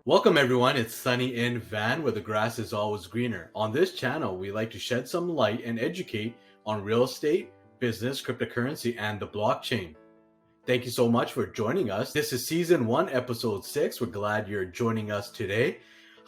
Welcome everyone, it's sunny in Van where the grass is always greener. On this channel, we like to shed some light and educate on real estate, business, cryptocurrency, and the blockchain. Thank you so much for joining us. This is season 1, episode 6. We're glad you're joining us today.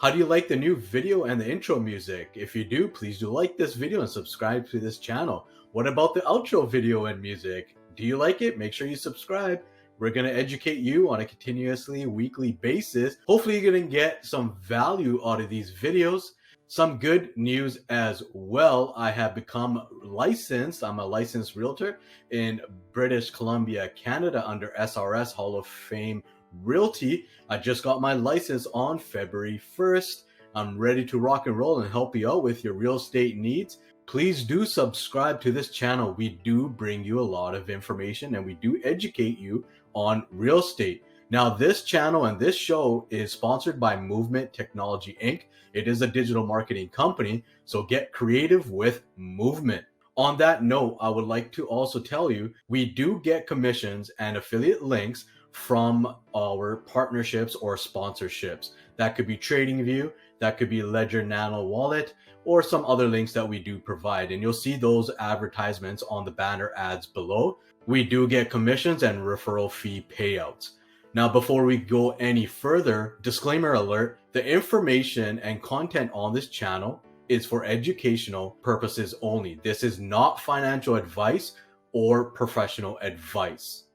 How do you like the new video and the intro music? If you do, please do like this video and subscribe to this channel. What about the outro video and music? Do you like it? Make sure you subscribe. We're going to educate you on a continuously weekly basis. Hopefully you're going to get some value out of these videos. Some good news as well. I have become licensed. I'm a licensed realtor in British Columbia, Canada under SRS Hall of Fame Realty. I just got my license on February 1st. I'm ready to rock and roll and help you out with your real estate needs. Please do subscribe to this channel. We do bring you a lot of information and we do educate you on real estate. Now, this channel and this show is sponsored by Movement Technology Inc. It is a digital marketing company, so get creative with Movement. On that note, I would like to also tell you, we do get commissions and affiliate links from our partnerships or sponsorships. That could be TradingView, that could be Ledger Nano Wallet, or some other links that we do provide. And you'll see those advertisements on the banner ads below. We do get commissions and referral fee payouts. Now, before we go any further, disclaimer alert, the information and content on this channel is for educational purposes only. This is not financial advice or professional advice.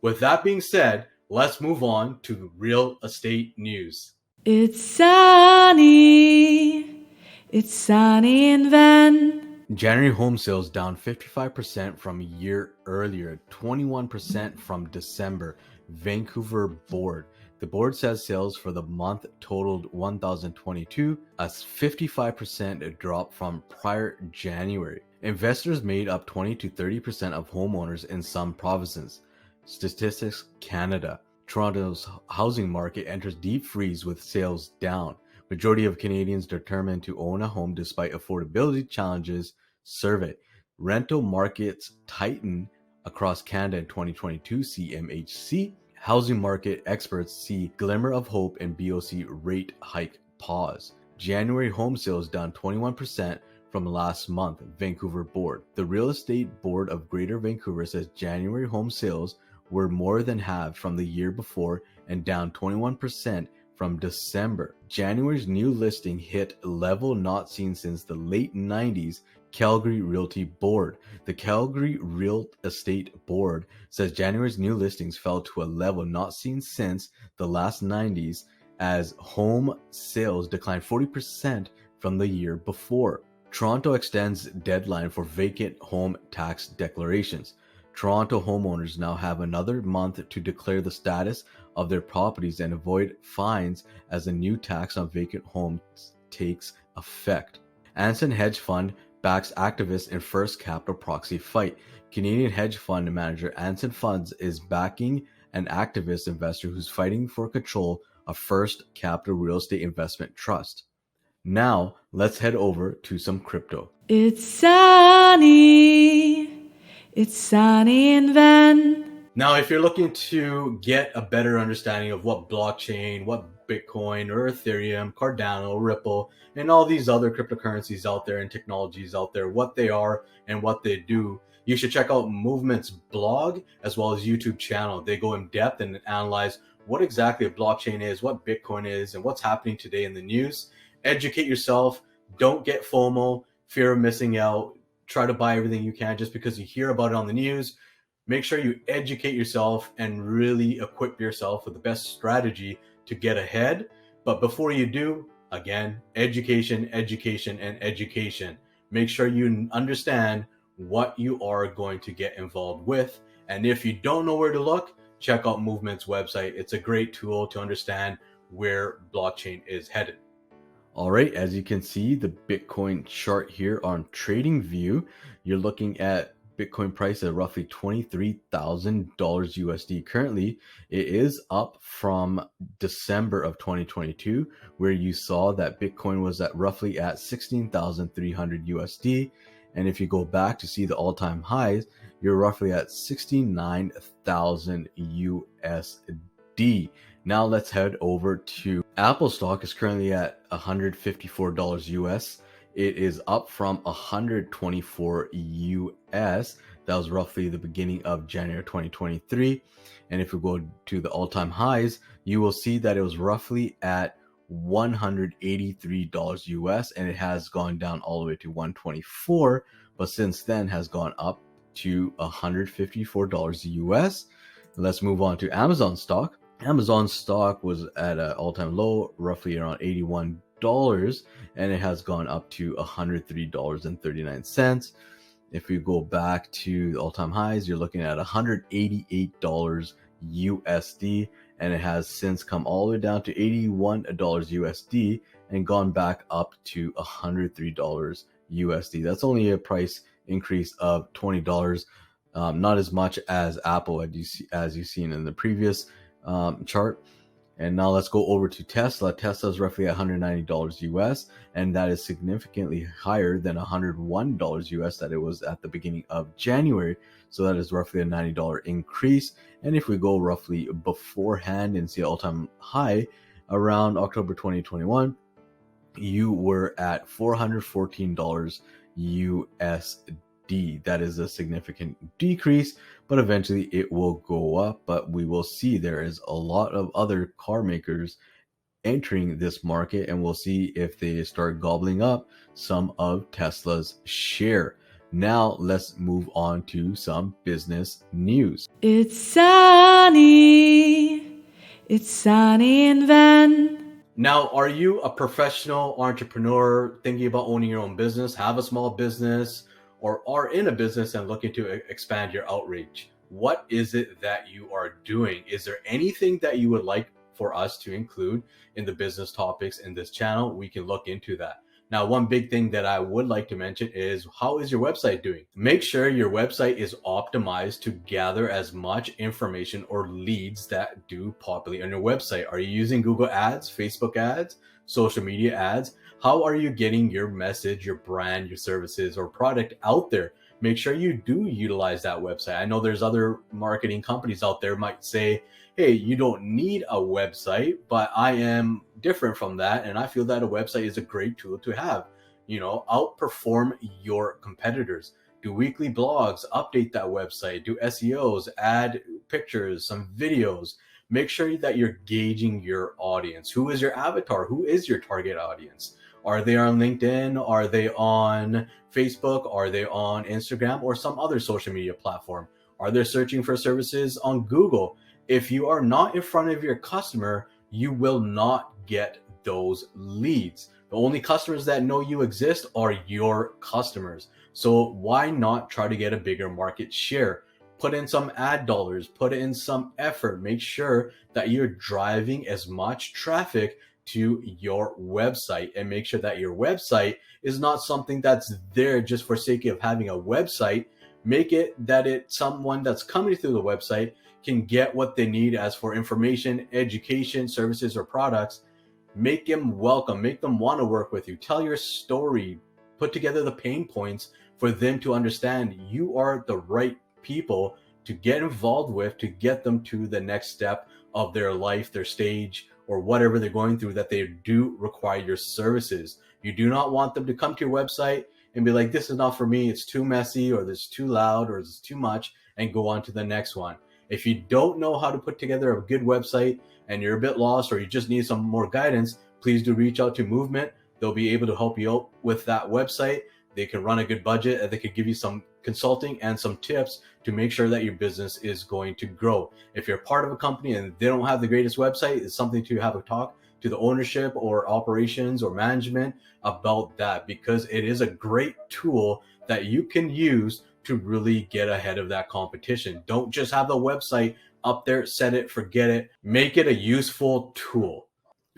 With that being said, let's move on to real estate news. It's sunny in Van. January home sales down 55% from a year earlier, 21% from December. Vancouver board. The board says sales for the month totaled 1,022, a 55% drop from prior January. Investors made up 20 to 30% of homeowners in some provinces. Statistics Canada. Toronto's housing market enters deep freeze with sales down. Majority of Canadians determined to own a home despite affordability challenges. Survey. Rental markets tighten across Canada in 2022, CMHC. Housing market experts see glimmer of hope in BOC rate hike pause. January home sales down 21% from last month, Vancouver board. The Real Estate Board of Greater Vancouver says January home sales were more than halved from the year before and down 21% from December. January's new listing hit a level not seen since the late 90s. Calgary Realty Board. The Calgary Real Estate Board says January's new listings fell to a level not seen since the last 90s as home sales declined 40% from the year before. Toronto extends deadline for vacant home tax declarations. Toronto homeowners now have another month to declare the status of their properties and avoid fines as a new tax on vacant homes takes effect. Anson Hedge Fund backs activists in first capital proxy fight. Canadian hedge fund manager Anson Funds is backing an activist investor who's fighting for control of First Capital Real Estate Investment Trust. Now, let's head over to some crypto. It's sunny in Van. Now, if you're looking to get a better understanding of what blockchain, what Bitcoin or Ethereum, Cardano, Ripple, and all these other cryptocurrencies out there and technologies out there, what they are and what they do, you should check out Movement's blog as well as YouTube channel. They go in depth and analyze what exactly a blockchain is, what Bitcoin is, and what's happening today in the news. Educate yourself. Don't get FOMO, fear of missing out. Try to buy everything you can just because you hear about it on the news. Make sure you educate yourself and really equip yourself with the best strategy to get ahead. But before you do, again, education, education, and education. Make sure you understand what you are going to get involved with. And if you don't know where to look, check out Movement's website. It's a great tool to understand where blockchain is headed. All right, as you can see, the Bitcoin chart here on TradingView, you're looking at Bitcoin price at roughly $23,000 USD. Currently, it is up from December of 2022, where you saw that Bitcoin was at roughly at 16,300 USD. And if you go back to see the all-time highs, you're roughly at 69,000 USD. Now let's head over to Apple stock. Is currently at $154 US. It is up from 124 US. That was roughly the beginning of January 2023. And if we go to the all-time highs, you will see that it was roughly at $183 US, and it has gone down all the way to 124, but since then has gone up to $154 US. Let's move on to Amazon stock. Amazon stock was at an all-time low, roughly around $81, and it has gone up to $103.39. If we go back to the all-time highs, you're looking at $188 USD, and it has since come all the way down to $81 USD and gone back up to $103 USD. That's only a price increase of $20, not as much as Apple, as you've seen in the previous chart. And now let's go over to Tesla. Tesla is roughly $190 US, and that is significantly higher than $101 US that it was at the beginning of January. So that is roughly a $90 increase. And if we go roughly beforehand and see all-time high around October 2021, you were at $414 USD. That is a significant decrease, but eventually it will go up. But we will see there is a lot of other car makers entering this market, and we'll see if they start gobbling up some of Tesla's share. Now let's move on to some business news. It's sunny. It's sunny in Van. Now, are you a professional entrepreneur thinking about owning your own business, have a small business, or are in a business and looking to expand your outreach? What is it that you are doing? Is there anything that you would like for us to include in the business topics in this channel? We can look into that. Now, one big thing that I would like to mention is, how is your website doing? Make sure your website is optimized to gather as much information or leads that do populate on your website. Are you using Google ads, Facebook ads, social media ads? How are you getting your message, your brand, your services, or product out there? Make sure you do utilize that website. I know there's other marketing companies out there might say, hey, you don't need a website, but I am different from that. And I feel that a website is a great tool to have. You know, outperform your competitors. Do weekly blogs, update that website, do SEOs, add pictures, some videos. Make sure that you're gauging your audience. Who is your avatar? Who is your target audience? Are they on LinkedIn? Are they on Facebook? Are they on Instagram or some other social media platform? Are they searching for services on Google? If you are not in front of your customer, you will not get those leads. The only customers that know you exist are your customers. So why not try to get a bigger market share? Put in some ad dollars, put in some effort, make sure that you're driving as much traffic to your website, and make sure that your website is not something that's there just for sake of having a website. Make it that someone that's coming through the website can get what they need as for information, education, services, or products. Make them welcome, make them want to work with you. Tell your story, put together the pain points for them to understand you are the right people to get involved with, to get them to the next step of their life, their stage, or whatever they're going through, that they do require your services. You do not want them to come to your website and be like, this is not for me, it's too messy, or this is too loud, or it's too much, and go on to the next one. If you don't know how to put together a good website and you're a bit lost, or you just need some more guidance, please do reach out to Movement. They'll be able to help you out with that website. They can run a good budget, and they could give you some consulting and some tips to make sure that your business is going to grow. If you're part of a company and they don't have the greatest website, it's something to have a talk to the ownership or operations or management about that, because it is a great tool that you can use to really get ahead of that competition. Don't just have the website up there, set it, forget it. Make it a useful tool.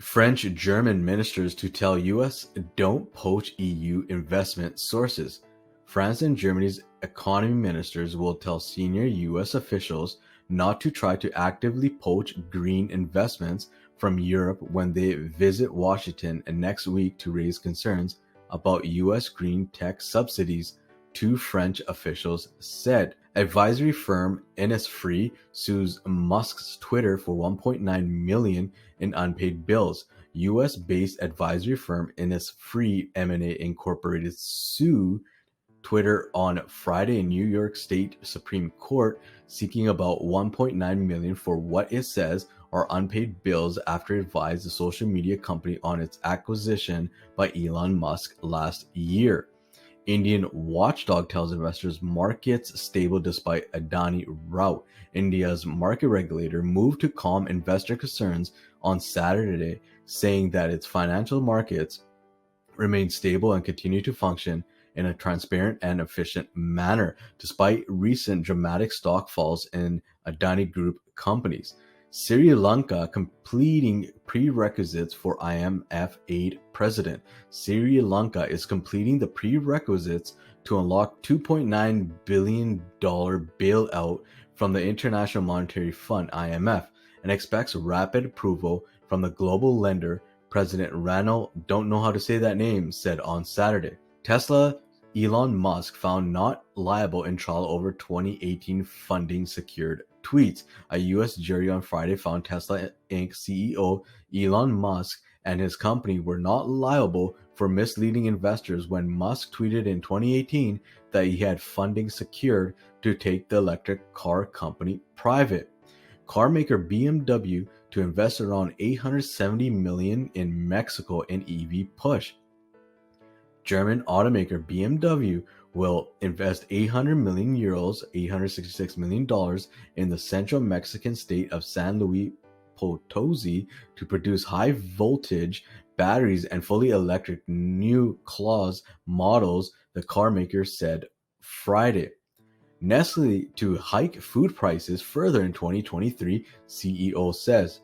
French German ministers to tell US don't poach EU investment sources. France and Germany's economy ministers will tell senior US officials not to try to actively poach green investments from Europe when they visit Washington next week to raise concerns about US green tech subsidies, two French officials said. Advisory firm Innisfree sues Musk's Twitter for $1.9 million in unpaid bills. U.S.-based advisory firm Innisfree M&A Incorporated sued Twitter on Friday in New York State Supreme Court, seeking about $1.9 million for what it says are unpaid bills after it advised the social media company on its acquisition by Elon Musk last year. Indian watchdog tells investors markets stable despite Adani rout. India's market regulator moved to calm investor concerns on Saturday, saying that its financial markets remain stable and continue to function in a transparent and efficient manner, despite recent dramatic stock falls in Adani Group companies. Sri Lanka completing prerequisites for IMF aid president. Sri Lanka is completing the prerequisites to unlock $2.9 billion bailout from the International Monetary Fund IMF and expects rapid approval from the global lender. President Ranil, don't know how to say that name, said on Saturday. Tesla Elon Musk found not liable in trial over 2018 funding secured tweets. A U.S. jury on Friday found Tesla Inc. CEO Elon Musk and his company were not liable for misleading investors when Musk tweeted in 2018 that he had funding secured to take the electric car company private. Car maker BMW to invest around $870 million in Mexico in EV push. German automaker BMW will invest 800 million euros, $866 million in the central Mexican state of San Luis Potosi to produce high voltage batteries and fully electric new class models, the car maker said Friday. Nestle to hike food prices further in 2023, CEO says.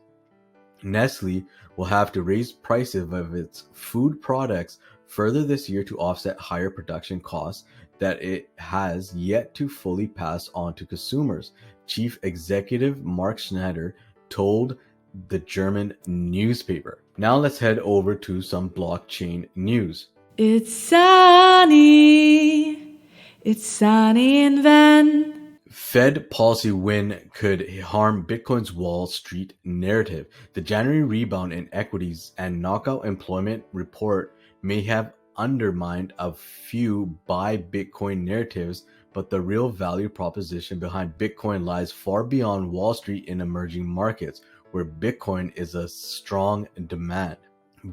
Nestle will have to raise prices of its food products further this year to offset higher production costs that it has yet to fully pass on to consumers. Chief Executive Mark Schneider told the German newspaper. Now let's head over to some blockchain news. It's sunny. It's sunny in Van. Fed policy win could harm Bitcoin's Wall Street narrative. The January rebound in equities and knockout employment report may have undermined a few buy Bitcoin narratives, but the real value proposition behind Bitcoin lies far beyond Wall Street in emerging markets, where Bitcoin is a strong demand.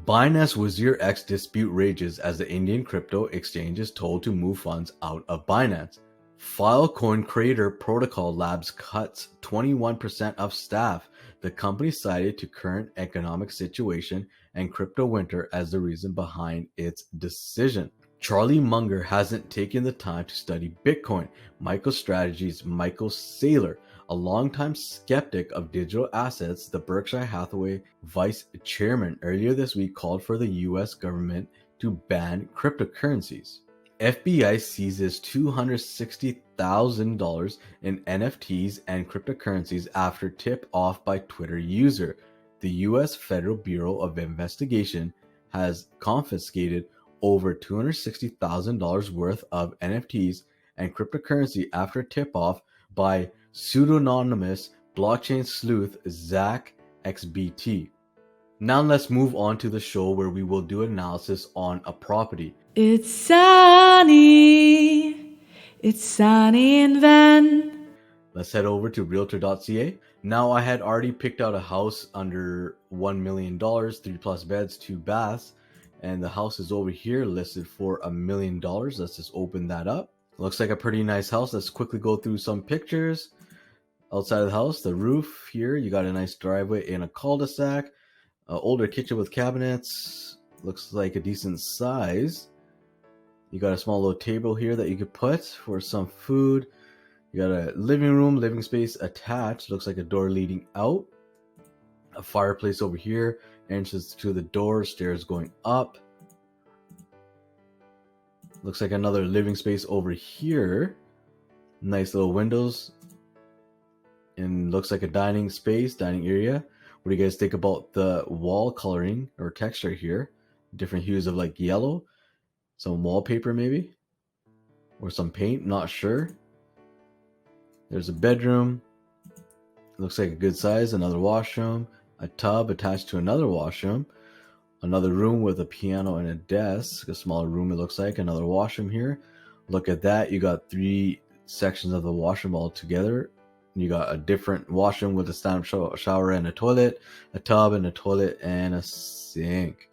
Binance Wazir X dispute rages as the Indian crypto exchange is told to move funds out of Binance. Filecoin creator Protocol Labs cuts 21% of staff. The company cited to current economic situation and crypto winter as the reason behind its decision. Charlie Munger hasn't taken the time to study Bitcoin. MicroStrategy's Michael Saylor, a longtime skeptic of digital assets, the Berkshire Hathaway vice chairman, earlier this week called for the U.S. government to ban cryptocurrencies. FBI seizes $260,000 in NFTs and cryptocurrencies after tip-off by Twitter user. The U.S. Federal Bureau of Investigation has confiscated over $260,000 worth of NFTs and cryptocurrency after tip-off by pseudonymous blockchain sleuth Zach XBT. Now let's move on to the show where we will do analysis on a property. It's sunny. It's sunny in Van. Let's head over to realtor.ca. Now I had already picked out a house under $1 million, 3+ beds, 2 baths, and the house is over here listed for $1 million. Let's just open that up. Looks like a pretty nice house. Let's quickly go through some pictures. Outside of the house, the roof here, you got a nice driveway and a cul-de-sac. Older kitchen with cabinets. Looks like a decent size. You got a small little table here that you could put for some food. You got a living room, living space attached. Looks like a door leading out. A fireplace over here. Entrance to the door, stairs going up. Looks like another living space over here. Nice little windows. And looks like a dining space, dining area. What do you guys think about the wall coloring or texture here? Different hues of like yellow. Some wallpaper maybe? Or some paint, not sure. There's a bedroom. Looks like a good size. Another washroom. A tub attached to another washroom. Another room with a piano and a desk. A smaller room, it looks like. Another washroom here. Look at that. You got 3 sections of the washroom all together. You got a different washroom with a stand-up shower and a toilet, a tub and a toilet and a sink.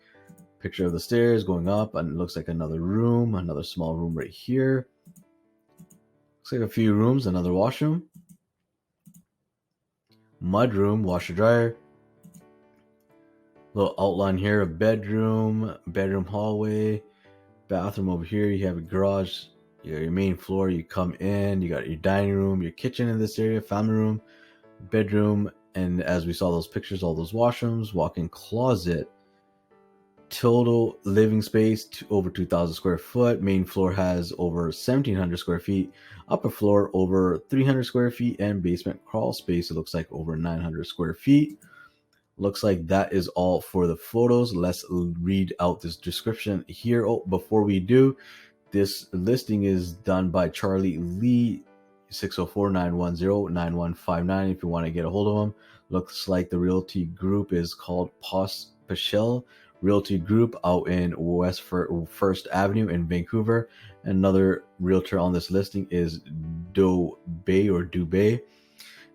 Picture of the stairs going up, and it looks like another room, another small room right here. Looks like a few rooms, another washroom. Mud room, washer dryer. Little outline here, a bedroom hallway, bathroom over here. You have a garage, your main floor. You come in, you got your dining room, your kitchen in this area, family room, bedroom, and as we saw those pictures, all those washrooms, walk-in closet. Total living space over 2,000 square foot. Main floor has over 1,700 square feet. Upper floor over 300 square feet, and basement crawl space, it looks like over 900 square feet. Looks like that is all for the photos. Let's read out this description here. Oh, before we do, this listing is done by Charlie Lee, 604-910-9159 if you want to get a hold of him. Looks like the realty group is called Paschel Realty Group out in West First Avenue in Vancouver. Another realtor on this listing is Dubay.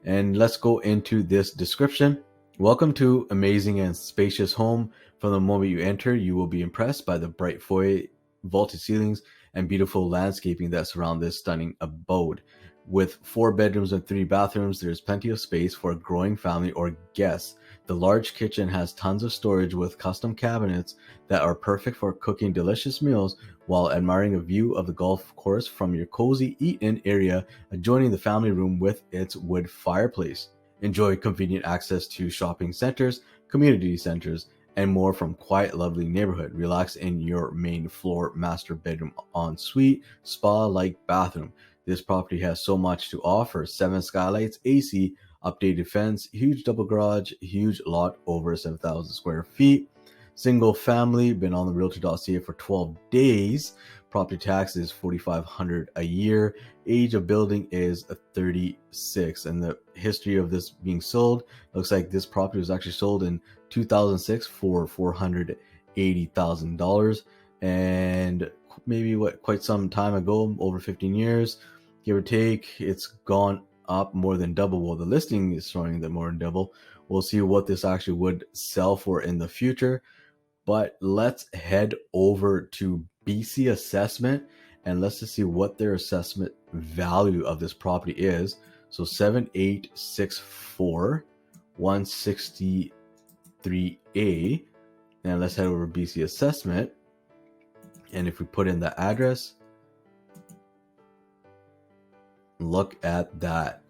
And let's go into this description. Welcome to amazing and spacious home. From the moment you enter, you will be impressed by the bright foyer, vaulted ceilings, and beautiful landscaping that surround this stunning abode. With 4 bedrooms and 3 bathrooms, there's plenty of space for a growing family or guests. The large kitchen has tons of storage with custom cabinets that are perfect for cooking delicious meals while admiring a view of the golf course from your cozy eat-in area adjoining the family room with its wood fireplace. Enjoy convenient access to shopping centers, community centers, and more from quiet, lovely neighborhood. Relax in your main floor master bedroom ensuite, spa-like bathroom. This property has so much to offer. 7 skylights, AC, updated fence, huge double garage, huge lot over 7,000 square feet. Single family, been on the realtor.ca for 12 days. Property tax is $4,500 a year. Age of building is 36. And the history of this being sold, looks like this property was actually sold in 2006 for $480,000. And maybe quite some time ago, over 15 years, give or take, it's gone up more than double. Well, the listing is showing that more than double. We'll see what this actually would sell for in the future. But let's head over to BC Assessment and let's just see what their assessment value of this property is. So 7864 163A. And let's head over to BC Assessment. And if we put in the address, look at that.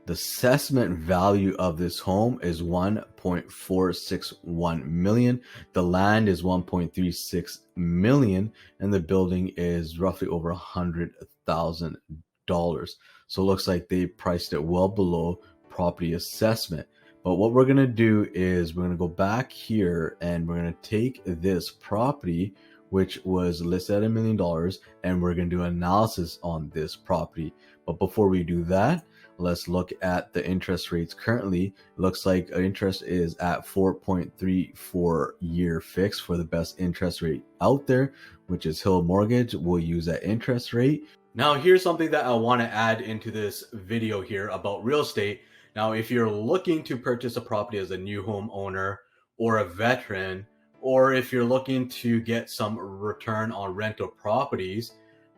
The assessment value of this home is $1.461 million. The land is $1.36 million, and the building is roughly over $100,000. So it looks like they priced it well below property assessment. But what we're going to do is we're going to go back here and we're going to take this property, which was listed at $1 million, and we're going to do analysis on this property. But before we do that, let's look at the interest rates currently. It looks like interest is at 4.34 year fixed for the best interest rate out there, which is Hill Mortgage. We'll use that interest rate. Now, here's something that I want to add into this video here about real estate. Now, if you're looking to purchase a property as a new homeowner or a veteran, or if you're looking to get some return on rental properties,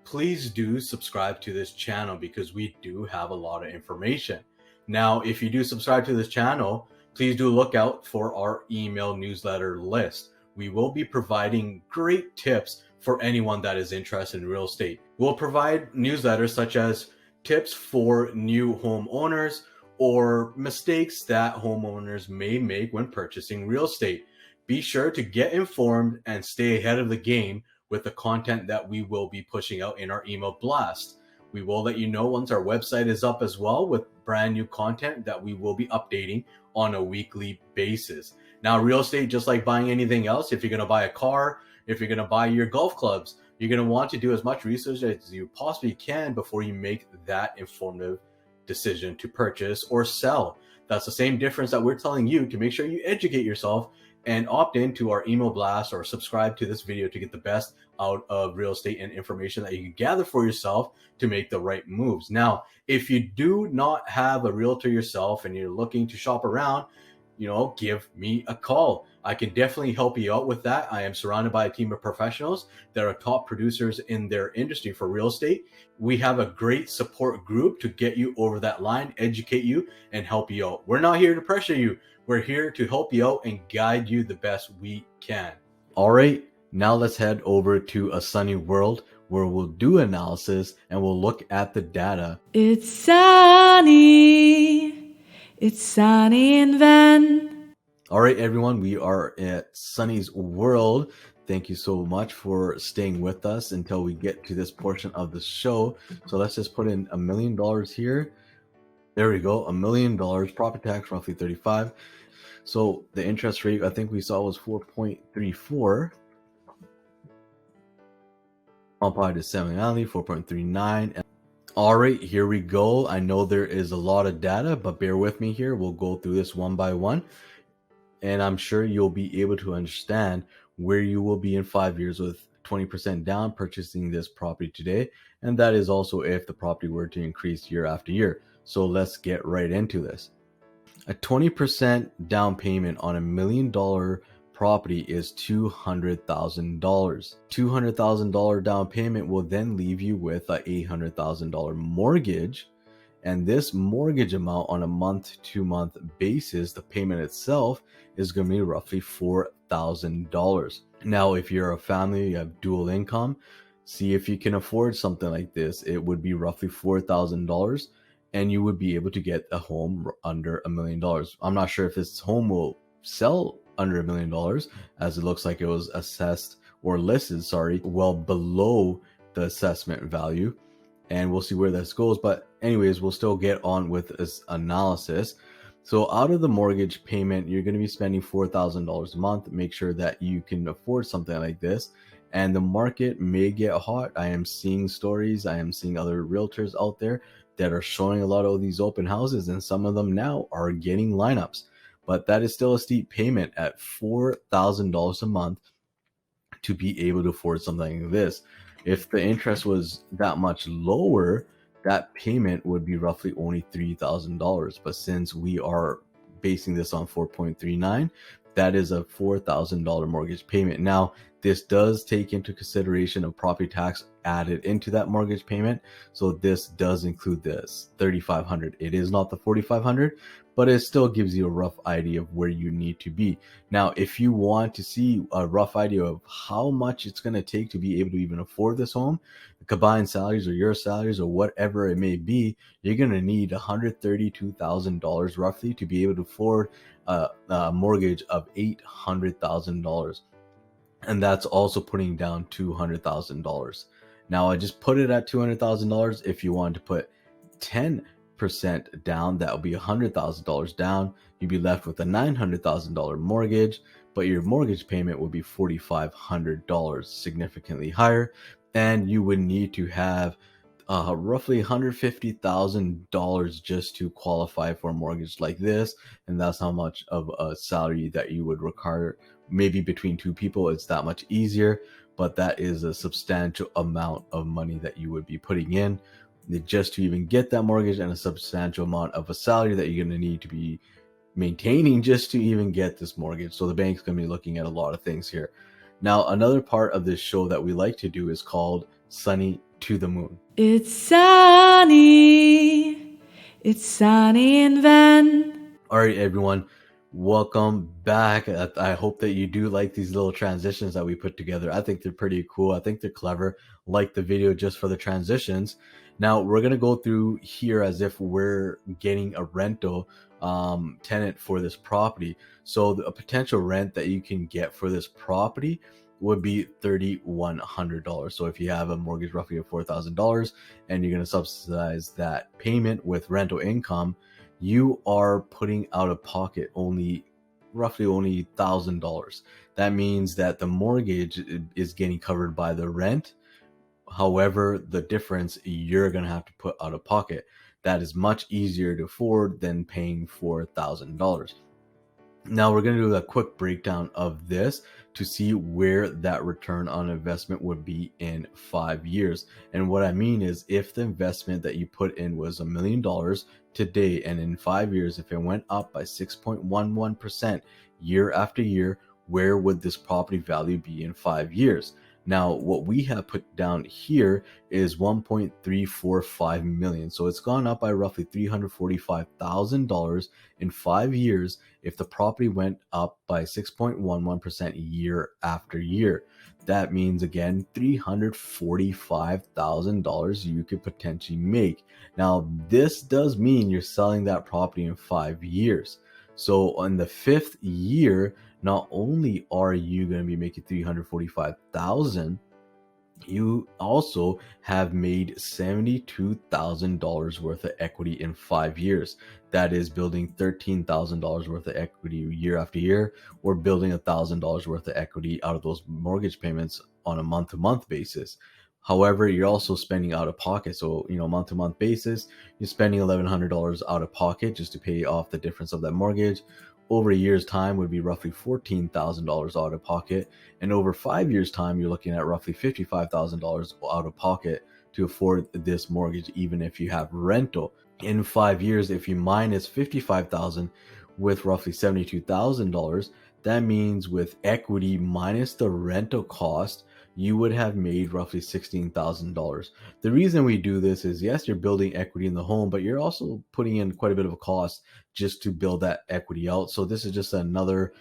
please do subscribe to this channel because we do have a lot of information. Now, if you do subscribe to this channel, please do look out for our email newsletter list. We will be providing great tips for anyone that is interested in real estate. We'll provide newsletters such as tips for new homeowners or mistakes that homeowners may make when purchasing real estate. Be sure to get informed and stay ahead of the game with the content that we will be pushing out in our email blast. We will let you know once our website is up as well with brand new content that we will be updating on a weekly basis. Now, real estate, just like buying anything else, if you're going to buy a car, if you're going to buy your golf clubs, you're going to want to do as much research as you possibly can before you make that informative decision to purchase or sell. That's the same difference that we're telling you to make sure you educate yourself and opt into our email blast or subscribe to this video to get the best out of real estate and information that you can gather for yourself to make the right moves. Now, if you do not have a realtor yourself and you're looking to shop around, give me a call. I can definitely help you out with that. I am surrounded by a team of professionals that are top producers in their industry for real estate. We have a great support group to get you over that line, educate you, and help you out. We're not here to pressure you. We're here to help you out and guide you the best we can. All right, now let's head over to a sunny world where we'll do analysis and we'll look at the data. It's sunny. It's sunny in Van. All right, everyone, we are at Sunny's World. Thank you so much for staying with us until we get to this portion of the show. So let's just put in $1 million here. There we go, $1 million. Property tax roughly 35. So the interest rate I think we saw was 4.34. Applied to semi-annually 4.39. All right, here we go. I know there is a lot of data, but bear with me here. We'll go through this one by one, and I'm sure you'll be able to understand where you will be in 5 years with 20% down purchasing this property today. And that is also if the property were to increase year after year. So let's get right into this. A 20% down payment on $1 million property is $200,000. $200,000 down payment will then leave you with a $800,000 mortgage. And this mortgage amount on a month-to-month basis, the payment itself is going to be roughly $4,000. Now, if you're a family, you have dual income, see if you can afford something like this. It would be roughly $4,000, and you would be able to get a home under $1 million. I'm not sure if this home will sell under $1 million, as it looks like it was assessed or listed, well below the assessment value. And we'll see where this goes. But anyways, we'll still get on with this analysis. So out of the mortgage payment, you're going to be spending $4,000 a month. Make sure that you can afford something like this. And the market may get hot. I am seeing stories. I am seeing other realtors out there that are showing a lot of these open houses. And some of them now are getting lineups. But that is still a steep payment at $4,000 a month to be able to afford something like this. If the interest was that much lower, that payment would be roughly only $3,000. But since we are basing this on 4.39, that is a $4,000 mortgage payment. Now, this does take into consideration of property tax added into that mortgage payment. So this does include this $3,500. It is not the $4,500, but it still gives you a rough idea of where you need to be. Now, if you want to see a rough idea of how much it's going to take to be able to even afford this home, combined salaries or your salaries or whatever it may be, you're going to need $132,000 roughly to be able to afford a mortgage of $800,000. And that's also putting down $200,000. Now, I just put it at $200,000. If you want to put 10% down, that would be $100,000 down. You'd be left with a $900,000 mortgage, but your mortgage payment would be $4,500, significantly higher. And you would need to have roughly $150,000 just to qualify for a mortgage like this. And that's how much of a salary that you would require. Maybe between two people, it's that much easier, but that is a substantial amount of money that you would be putting in just to even get that mortgage, and a substantial amount of a salary that you're going to need to be maintaining just to even get this mortgage. So the bank's going to be looking at a lot of things here. Now, another part of this show that we like to do is called Sunny to the Moon. It's sunny. It's sunny in Van. All right, everyone. Welcome back. I hope that you do like these little transitions that we put together. I think they're pretty cool. I think they're clever. Like the video just for the transitions. Now we're going to go through here as if we're getting a rental tenant for this property. So a potential rent that you can get for this property would be $3,100. So if you have a mortgage roughly of $4,000 and you're going to subsidize that payment with rental income, you are putting out of pocket roughly only $1,000. That means that the mortgage is getting covered by the rent. However, the difference you're going to have to put out of pocket. that is much easier to afford than paying for $1,000. Now we're going to do a quick breakdown of this to see where that return on investment would be in 5 years. And what I mean is, if the investment that you put in was $1 million today, and in 5 years, if it went up by 6.11% year after year, where would this property value be in 5 years? Now, what we have put down here is 1.345 million. So it's gone up by roughly $345,000 in 5 years if the property went up by 6.11% year after year. That means, again, $345,000 you could potentially make. Now, this does mean you're selling that property in 5 years. So on the 5th year, not only are you going to be making $345,000, you also have made $72,000 worth of equity in 5 years. That is building $13,000 worth of equity year after year, or building $1,000 worth of equity out of those mortgage payments on a month-to-month basis. However, you're also spending out of pocket. So, month-to-month basis, you're spending $1,100 out of pocket just to pay off the difference of that mortgage. Over a year's time would be roughly $14,000 out of pocket. And over 5 years' time, you're looking at roughly $55,000 out of pocket to afford this mortgage, even if you have rental. In 5 years, if you minus $55,000 with roughly $72,000, that means with equity minus the rental cost, you would have made roughly $16,000. The reason we do this is, yes, you're building equity in the home, but you're also putting in quite a bit of a cost just to build that equity out. So this is just another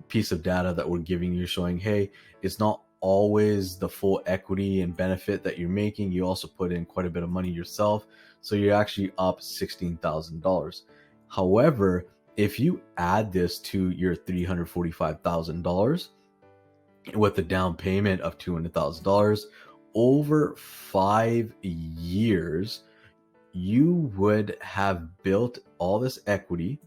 piece of data that we're giving you, showing, hey, it's not always the full equity and benefit that you're making. You also put in quite a bit of money yourself. So you're actually up $16,000. However, if you add this to your $345,000, with a down payment of $200,000 over 5 years, you would have built all this equity,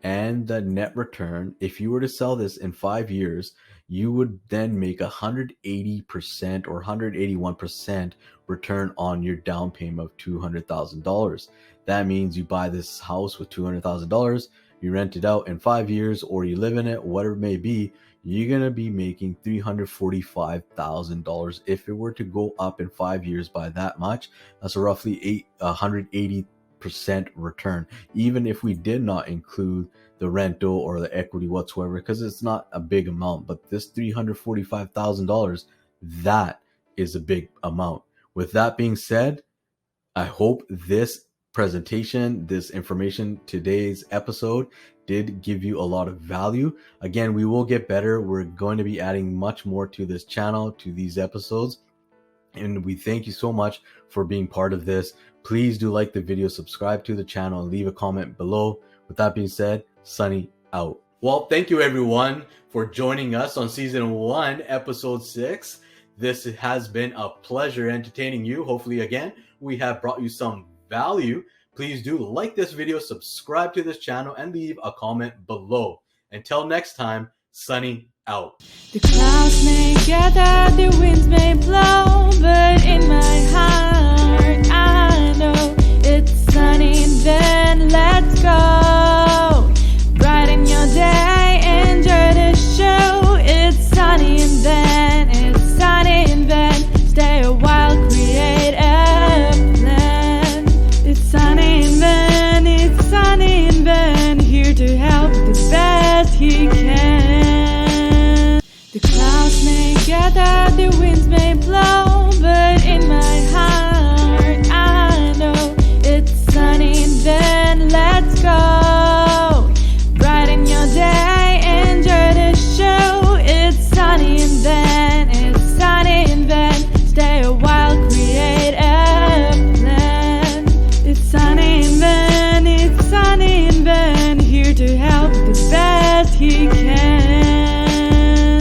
and the net return, if you were to sell this in 5 years, you would then make 180% or 181% return on your down payment of $200,000. That means you buy this house with $200,000, you rent it out in 5 years, or you live in it, whatever it may be, you're going to be making $345,000. If it were to go up in 5 years by that much, that's a roughly 180% return, even if we did not include the rental or the equity whatsoever, because it's not a big amount. But this $345,000, that is a big amount. With that being said, I hope this presentation, this information, today's episode did give you a lot of value. Again, we will get better. We're going to be adding much more to this channel, to these episodes, and we thank you so much for being part of this. Please do like the video, subscribe to the channel, and leave a comment below. With that being said, Sunny out. Well, thank you everyone for joining us on season 1, episode 6. This has been a pleasure entertaining you. Hopefully, again, we have brought you some value. Please do like this video, subscribe to this channel, and leave a comment below. Until next time, Sunny out. The clouds may gather, the winds may blow, but in my heart I know it's sunny, then let's go. Brighten your day, enjoy the show. It's sunny and then, it's sunny and then. Stay a while, create a plan. It's sunny and then, it's sunny and then. Here to help the best he can. The clouds may gather, the winds may blow,